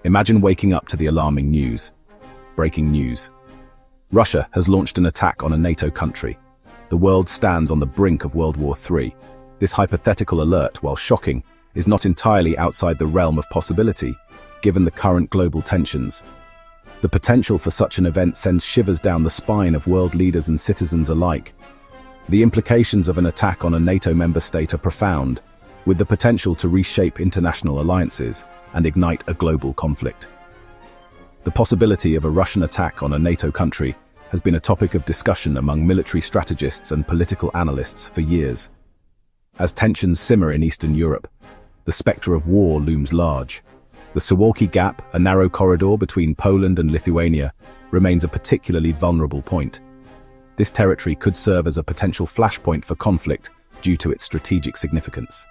Imagine waking up to the alarming news. Breaking news. Russia has launched an attack on a NATO country. The world stands on the brink of World War III. This hypothetical alert, while shocking, is not entirely outside the realm of possibility, given the current global tensions. The potential for such an event sends shivers down the spine of world leaders and citizens alike. The implications of an attack on a NATO member state are profound, with the potential to reshape international alliances and ignite a global conflict. The possibility of a Russian attack on a NATO country has been a topic of discussion among military strategists and political analysts for years. As tensions simmer in Eastern Europe, the spectre of war looms large. The Suwalki Gap, a narrow corridor between Poland and Lithuania, remains a particularly vulnerable point. This territory could serve as a potential flashpoint for conflict due to its strategic significance.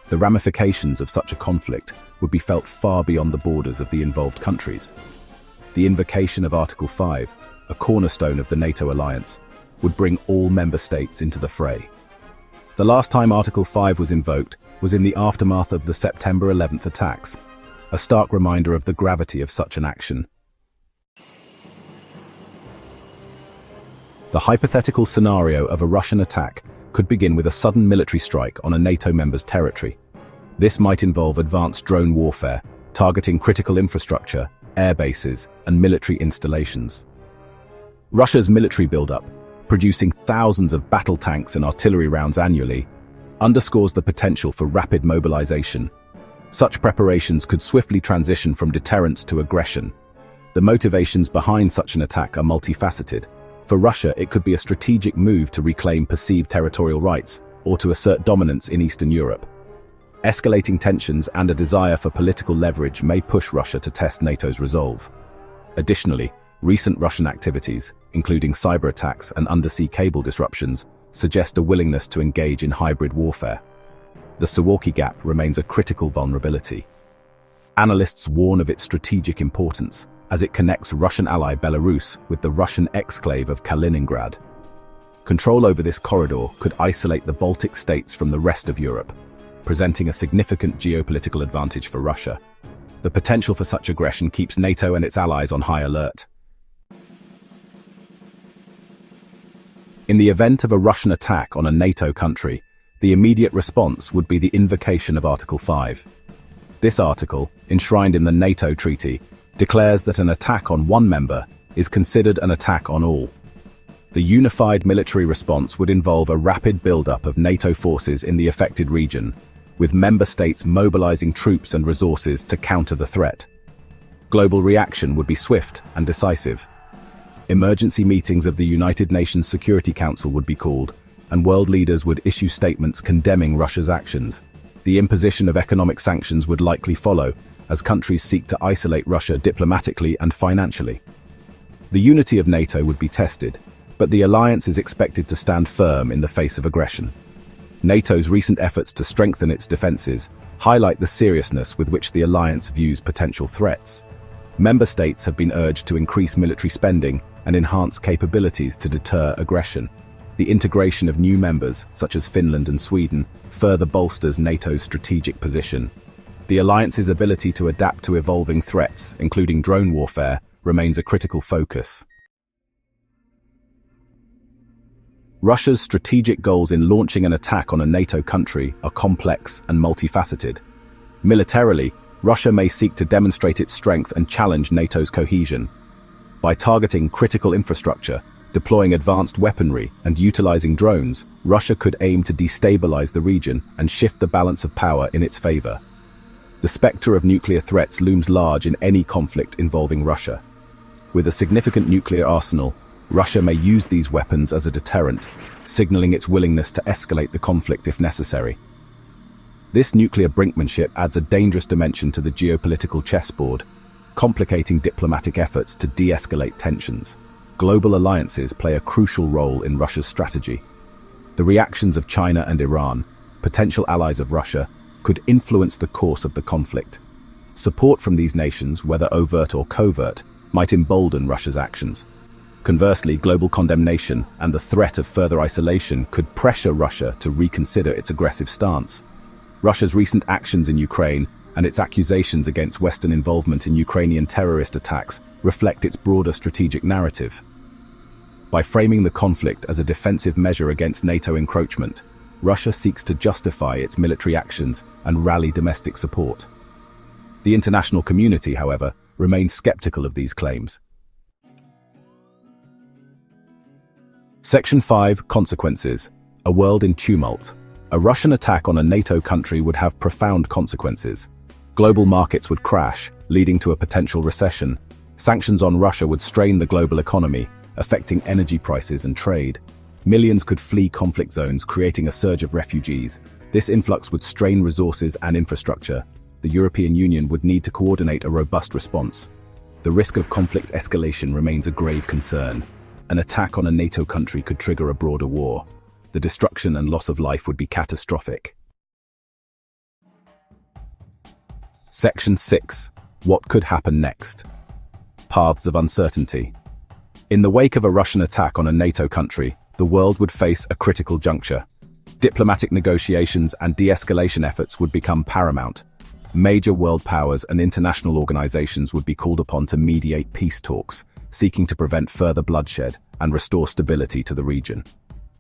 The ramifications of such a conflict would be felt far beyond the borders of the involved countries. The invocation of Article 5, a cornerstone of the NATO alliance, would bring all member states into the fray. The last time Article 5 was invoked was in the aftermath of the September 11th attacks, a stark reminder of the gravity of such an action. The hypothetical scenario of a Russian attack could begin with a sudden military strike on a NATO member's territory. This might involve advanced drone warfare, targeting critical infrastructure, air bases, and military installations. Russia's military buildup, producing thousands of battle tanks and artillery rounds annually, underscores the potential for rapid mobilization. Such preparations could swiftly transition from deterrence to aggression. The motivations behind such an attack are multifaceted. For Russia, it could be a strategic move to reclaim perceived territorial rights or to assert dominance in Eastern Europe. Escalating tensions and a desire for political leverage may push Russia to test NATO's resolve. Additionally, recent Russian activities, including cyber attacks and undersea cable disruptions, suggest a willingness to engage in hybrid warfare. The Suwalki Gap remains a critical vulnerability. Analysts warn of its strategic importance, as it connects Russian ally Belarus with the Russian exclave of Kaliningrad. Control over this corridor could isolate the Baltic states from the rest of Europe, presenting a significant geopolitical advantage for Russia. The potential for such aggression keeps NATO and its allies on high alert. In the event of a Russian attack on a NATO country, the immediate response would be the invocation of Article 5. This article, enshrined in the NATO treaty, declares that an attack on one member is considered an attack on all. The unified military response would involve a rapid buildup of NATO forces in the affected region, with member states mobilizing troops and resources to counter the threat. Global reaction would be swift and decisive. Emergency meetings of the United Nations Security Council would be called, and world leaders would issue statements condemning Russia's actions. The imposition of economic sanctions would likely follow, as countries seek to isolate Russia diplomatically and financially. The unity of NATO would be tested, but the alliance is expected to stand firm in the face of aggression. NATO's recent efforts to strengthen its defenses highlight the seriousness with which the alliance views potential threats. Member states have been urged to increase military spending and enhance capabilities to deter aggression. The integration of new members, such as Finland and Sweden, further bolsters NATO's strategic position. The alliance's ability to adapt to evolving threats, including drone warfare, remains a critical focus. Russia's strategic goals in launching an attack on a NATO country are complex and multifaceted. Militarily, Russia may seek to demonstrate its strength and challenge NATO's cohesion. By targeting critical infrastructure, deploying advanced weaponry, and utilizing drones, Russia could aim to destabilize the region and shift the balance of power in its favor. The specter of nuclear threats looms large in any conflict involving Russia. With a significant nuclear arsenal, Russia may use these weapons as a deterrent, signaling its willingness to escalate the conflict if necessary. This nuclear brinkmanship adds a dangerous dimension to the geopolitical chessboard, complicating diplomatic efforts to de-escalate tensions. Global alliances play a crucial role in Russia's strategy. The reactions of China and Iran, potential allies of Russia, could influence the course of the conflict. Support from these nations, whether overt or covert, might embolden Russia's actions. Conversely, global condemnation and the threat of further isolation could pressure Russia to reconsider its aggressive stance. Russia's recent actions in Ukraine and its accusations against Western involvement in Ukrainian terrorist attacks reflect its broader strategic narrative. By framing the conflict as a defensive measure against NATO encroachment, Russia seeks to justify its military actions and rally domestic support. The international community, however, remains skeptical of these claims. Section 5. Consequences. A world in tumult. A Russian attack on a NATO country would have profound consequences. Global markets would crash, leading to a potential recession. Sanctions on Russia would strain the global economy, affecting energy prices and trade. Millions could flee conflict zones, creating a surge of refugees. This influx would strain resources and infrastructure. The European Union would need to coordinate a robust response. The risk of conflict escalation remains a grave concern. An attack on a NATO country could trigger a broader war. The destruction and loss of life would be catastrophic. Section 6. What could happen next? Paths of uncertainty. In the wake of a Russian attack on a NATO country, the world would face a critical juncture. Diplomatic negotiations and de-escalation efforts would become paramount. Major world powers and international organizations would be called upon to mediate peace talks, seeking to prevent further bloodshed and restore stability to the region.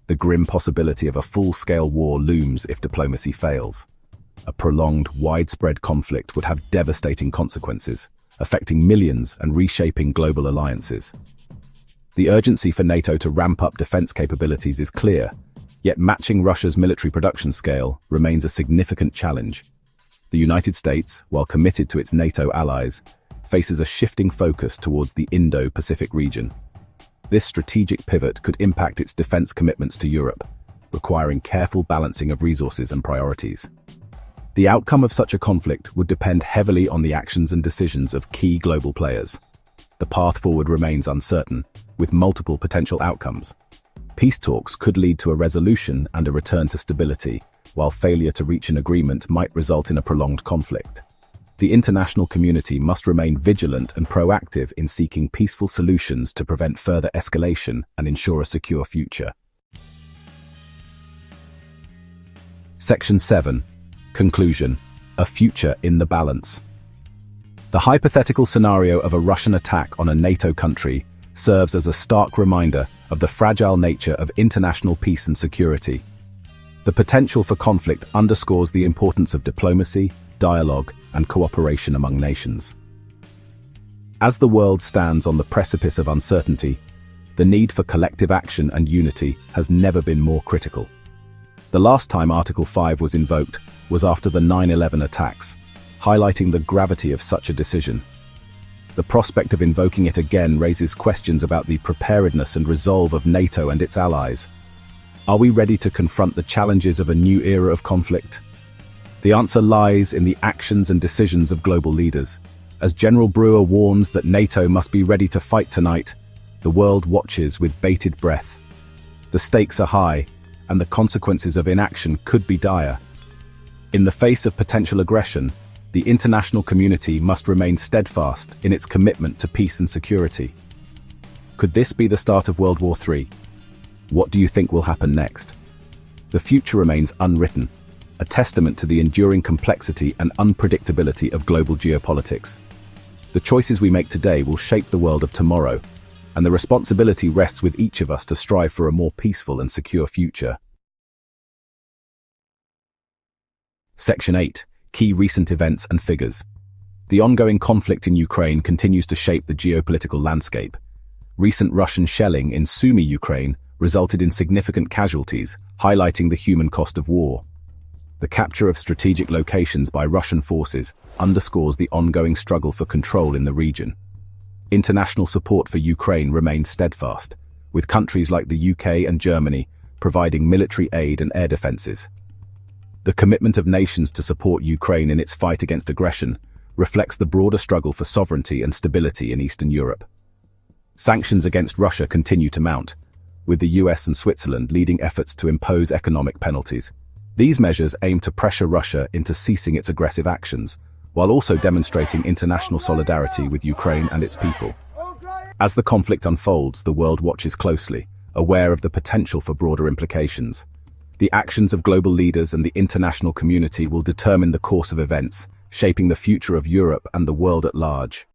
The grim possibility of a full-scale war looms if diplomacy fails. A prolonged, widespread conflict would have devastating consequences, affecting millions and reshaping global alliances. The urgency for NATO to ramp up defense capabilities is clear, yet matching Russia's military production scale remains a significant challenge. The United States, while committed to its NATO allies, faces a shifting focus towards the Indo-Pacific region. This strategic pivot could impact its defense commitments to Europe, requiring careful balancing of resources and priorities. The outcome of such a conflict would depend heavily on the actions and decisions of key global players. The path forward remains uncertain, with multiple potential outcomes. Peace talks could lead to a resolution and a return to stability, while failure to reach an agreement might result in a prolonged conflict. The international community must remain vigilant and proactive in seeking peaceful solutions to prevent further escalation and ensure a secure future. Section 7. Conclusion. A future in the balance. The hypothetical scenario of a Russian attack on a NATO country serves as a stark reminder of the fragile nature of international peace and security. The potential for conflict underscores the importance of diplomacy, dialogue, and cooperation among nations. As the world stands on the precipice of uncertainty, the need for collective action and unity has never been more critical. The last time Article 5 was invoked was after the 9/11 attacks, highlighting the gravity of such a decision. The prospect of invoking it again raises questions about the preparedness and resolve of NATO and its allies. Are we ready to confront the challenges of a new era of conflict? The answer lies in the actions and decisions of global leaders. As General Brewer warns that NATO must be ready to fight tonight, the world watches with bated breath. The stakes are high, and the consequences of inaction could be dire. In the face of potential aggression, the international community must remain steadfast in its commitment to peace and security. Could this be the start of World War III? What do you think will happen next? The future remains unwritten, a testament to the enduring complexity and unpredictability of global geopolitics. The choices we make today will shape the world of tomorrow, and the responsibility rests with each of us to strive for a more peaceful and secure future. Section 8. Key recent events and figures. The ongoing conflict in Ukraine continues to shape the geopolitical landscape. Recent Russian shelling in Sumy, Ukraine, resulted in significant casualties, highlighting the human cost of war. The capture of strategic locations by Russian forces underscores the ongoing struggle for control in the region. International support for Ukraine remains steadfast, with countries like the UK and Germany providing military aid and air defenses. The commitment of nations to support Ukraine in its fight against aggression reflects the broader struggle for sovereignty and stability in Eastern Europe. Sanctions against Russia continue to mount, with the US and Switzerland leading efforts to impose economic penalties. These measures aim to pressure Russia into ceasing its aggressive actions, while also demonstrating international solidarity with Ukraine and its people. As the conflict unfolds, the world watches closely, aware of the potential for broader implications. The actions of global leaders and the international community will determine the course of events, shaping the future of Europe and the world at large.